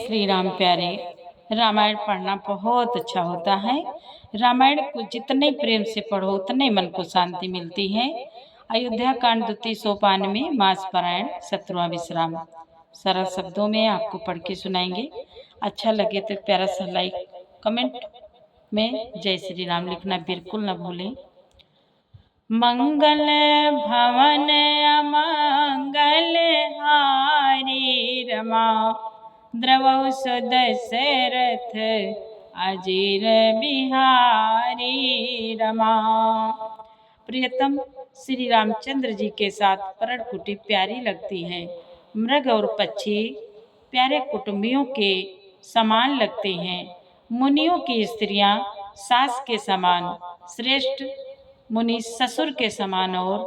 श्री राम प्यारे। रामायण पढ़ना बहुत अच्छा होता है। रामायण को जितने प्रेम से पढ़ो उतने मन को शांति मिलती है। अयोध्या कांड द्वितीय सोपान में मास पारायण 17वां विश्राम सरल शब्दों में आपको पढ़ के सुनाएंगे। अच्छा लगे तो प्यारा सा लाइक कमेंट में जय श्री राम लिखना बिल्कुल न भूलें। मंगल भवन अमंगल हारी रमा द्रवौ दशरथ अजीर बिहारी रमा। प्रियतम श्री रामचंद्र जी के साथ पर्णकुटी प्यारी लगती है। मृग और पक्षी प्यारे कुटुंबियों के समान लगते हैं। मुनियों की स्त्रियां सास के समान, श्रेष्ठ मुनि ससुर के समान और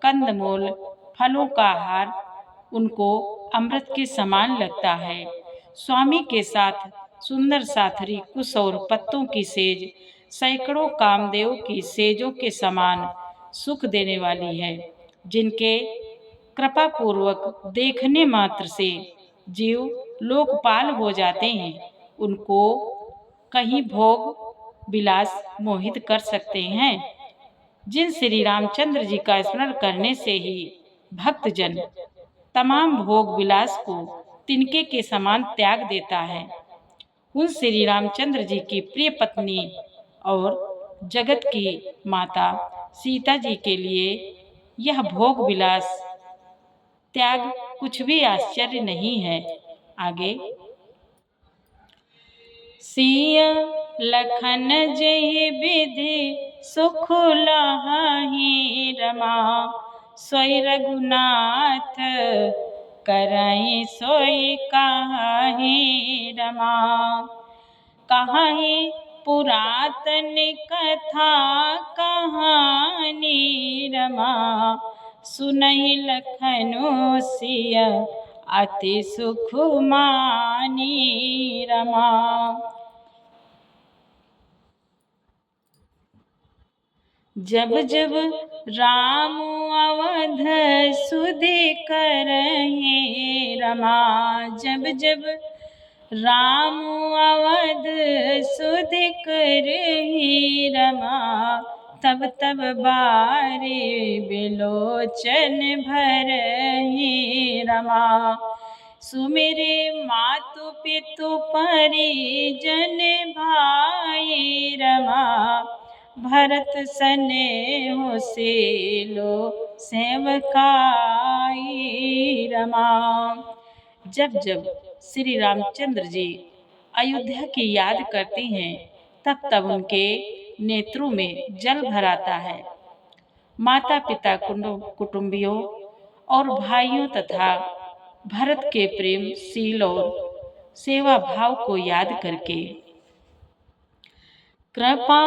कंदमूल फलों का हार उनको अमृत के समान लगता है। स्वामी के साथ सुंदर साथरी कुश और पत्तों की सेज सैकड़ों कामदेव की सेजों के समान सुख देने वाली है, जिनके कृपा पूर्वक देखने मात्र से जीव लोकपाल हो जाते हैं। उनको कहीं भोग विलास मोहित कर सकते हैं। जिन श्री रामचंद्र जी का स्मरण करने से ही भक्तजन तमाम भोग विलास को तिनके के समान त्याग देता है, उन श्री रामचंद्र जी की प्रिय पत्नी और जगत की माता सीता जी के लिए यह भोग विलास त्याग कुछ भी आश्चर्य नहीं है। आगे सिया लखन जय विधि सुख लहाहि रमा सोई रघुनाथ करई सोई काहि रमा। कहाहि पुरातन कथा कहानी रमा सुनहि लखनु सिया अति सुख मानी रमा। जब जब राम अवध सुधि करहि रमा जब जब राम अवध सुधि करहि रमा तब तब बारे बिलोचन भरहि रमा। सुमिरे मातु पितु परिजन भाई रमा भरत सनेहु सेलो सेवकाई रमा। जब जब श्री रामचंद्र जी अयोध्या की याद करते हैं तब तब उनके नेत्रों में जल भर आता है। माता पिता कुटुंबियों और भाइयों तथा भरत के प्रेम शील और सेवा भाव को याद करके कृपा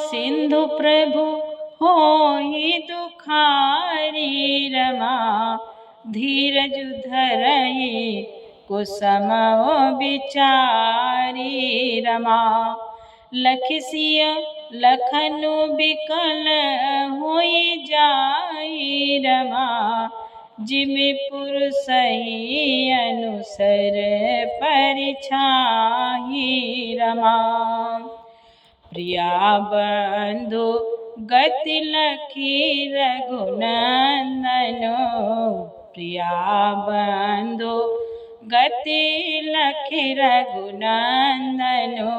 सिंधु प्रभु होहि दुखारी रमा धीरज धरहि कुसुमौ विचारी रमा। लखिसिया लखनु बिकल होई जाई रमा जिमि पुरसहि अनुसर परिछाहि रमा। प्रिया बंधु गति लखी रघुनंदनो प्रिया बंधु गति लखी रघुनंदनो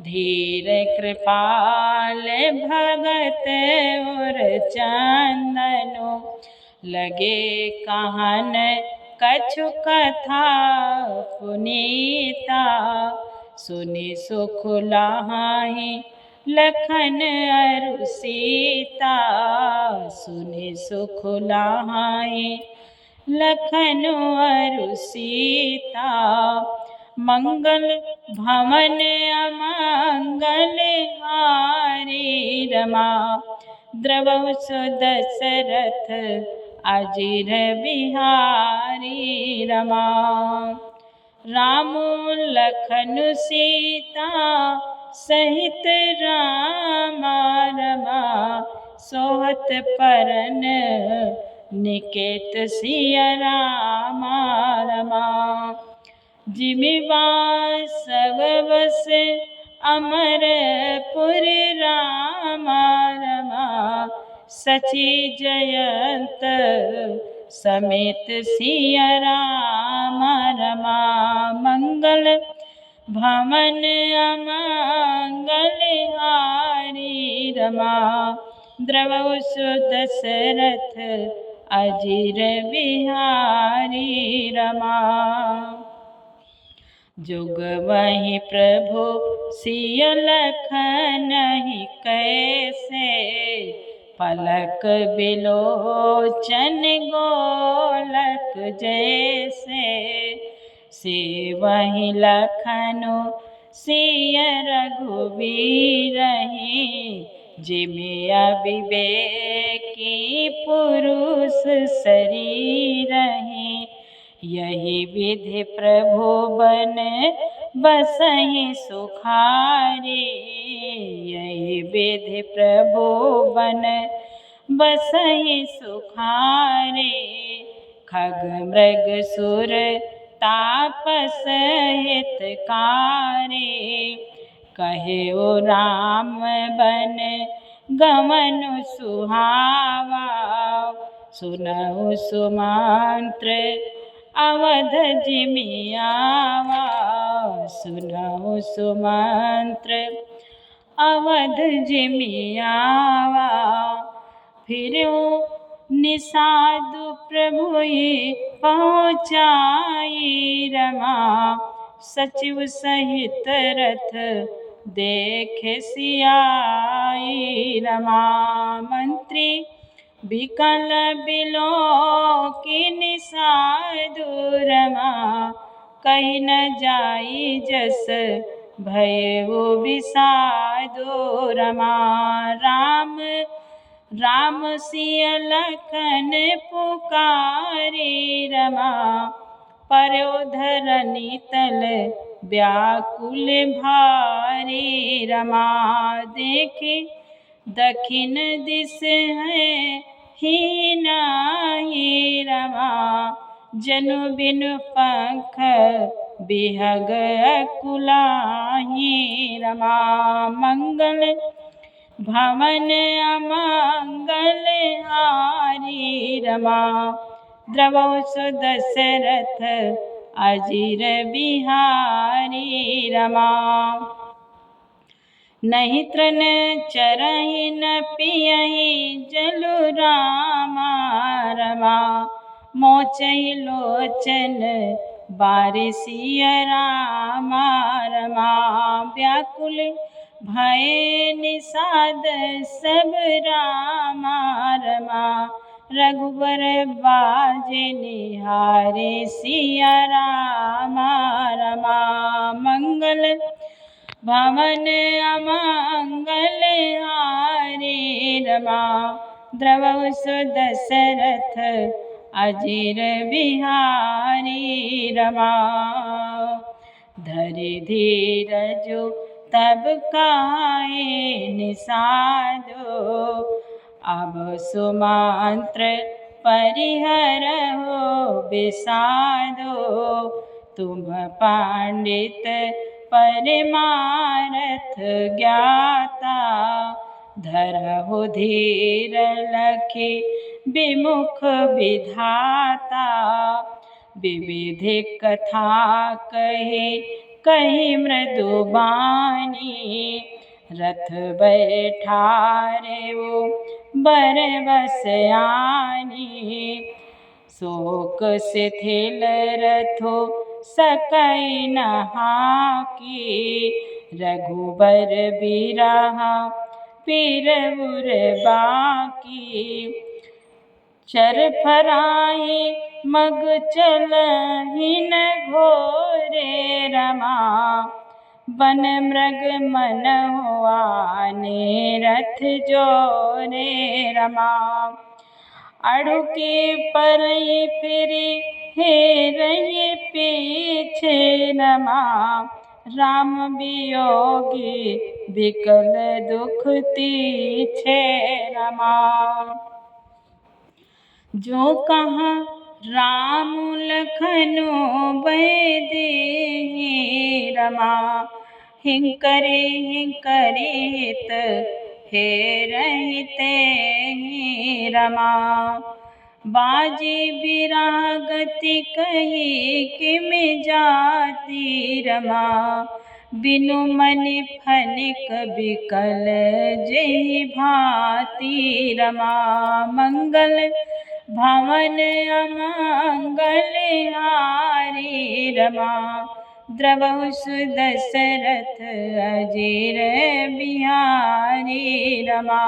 धीर कृपाल भगत और चंदनो लगे कहन कछु कथा पुनीता सुनि सुख लहाहि लखन अरु सीता सुनि सुख लहाहि लखन अरु सीता। मंगल भवन अमंगल हारी रमा द्रवौ दशरथ अजीर बिहारी रमा। राम लखन सीता सहित राम रमा सोहत परन निकेत सिया राम रमा। जिमिवा सब बस अमरपुर रामा रमा सची जयंत समेत सिया राम रमा मंगल भवन अमंगल हारी रमा द्रवौ दशरथ अजीर बिहारी रमा जुग वही प्रभु सिय लखन ही कैसे पलक बिलोचन गोलक जैसे से वही लखनु सिय रघुवीर जिमिया विवेकी पुरुष शरीर यही विधि प्रभु बन बसहि सुखारी यही विधि प्रभु बन बसहि सुखारी खग मृग सुर तापस हितकारी कहे ओ राम बन गमनु सुहावा सुनहु सुमंत्र अवध जिमियावा सुनहु सुमंत्र अवध जिमियावा फिर निषादु प्रभु पहुँचाई रमा सचिव सहित रथ देखे सियाई रमा मंत्री विकल बिलो की निषादु रमा कहीं न जाई जस भयउ विषादु रमा राम राम सिय लखन पुकारी रमा परोधरनी तल व्याकुल भारी रमा देखे दक्षिण दिश है ही नाही रमा जनु बिनु पंख बिहग कुलाही रमा मंगल भवन अमंगल हारी रमा द्रवौ दशरथ अजीर बिहारी रमा नहीं तृण चरहि न पियहि जलु रामा रमा मोचहि लोचन बारिसिय रामा रमा व्याकुल भय निषाद सब रामा रमा रघुबर बाजे निहारे सिया रामा रमा मंगल भवन अमंगल हारी रमा द्रवौ दशरथ अजीर बिहारी रमा धरि धीरजु तब काहे निषादो अब सुमंत्र परिहर हो विषादो तुम पंडित परमारथ ज्ञाता धरहु धीर लखि विमुख विधाता विविधि कथा कहे कही मृदुबानी रथ बैठारे वो बर बसयानी शोक शिथिल रथो सकई नहाकी रघुबर बिरहा पीर उर बाकी चर फराई मग चलहि न घोरे रमा बन मृग मन हुआने रथ जोरे रमा अड़ुकी परई फिरी हे रही पीछे रमा राम वियोगी विकल दुख तीछे रमा जो कहाँ राम लखनो भय देहि रमा। हिंकरे हिंकरे हित हे रहिते ही रमा। बाजे बिरागति कही किम जाति रमा। बिनु मनि फनिक बिकल जेहि भांति रमा। मंगल भवन अमंगल हारी रमा। द्रवहु सुदशरथ अजीर बिहारी रमा।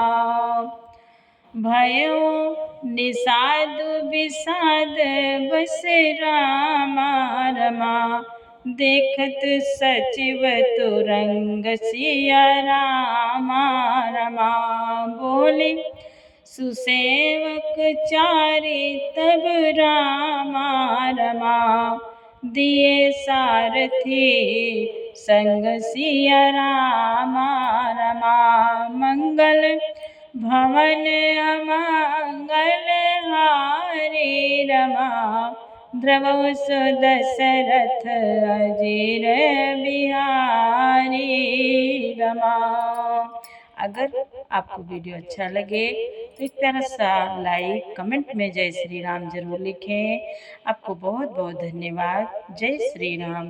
भयो निषाद विषाद बस रामा रमा। देखत सचिव तुरंग सिया रामा रमा। बोले सुसेवक चारि तब रामा रमा। दिए सारथी संग सिया रामा रमा। मंगल भवन अमंगल हारी रमा। द्रवहु सुदशरथ अजीर बिहारी रमा। अगर आपको वीडियो अच्छा लगे तो एक प्यारा सा लाइक कमेंट में जय श्री राम जरूर लिखें। आपको बहुत बहुत धन्यवाद। जय श्री राम।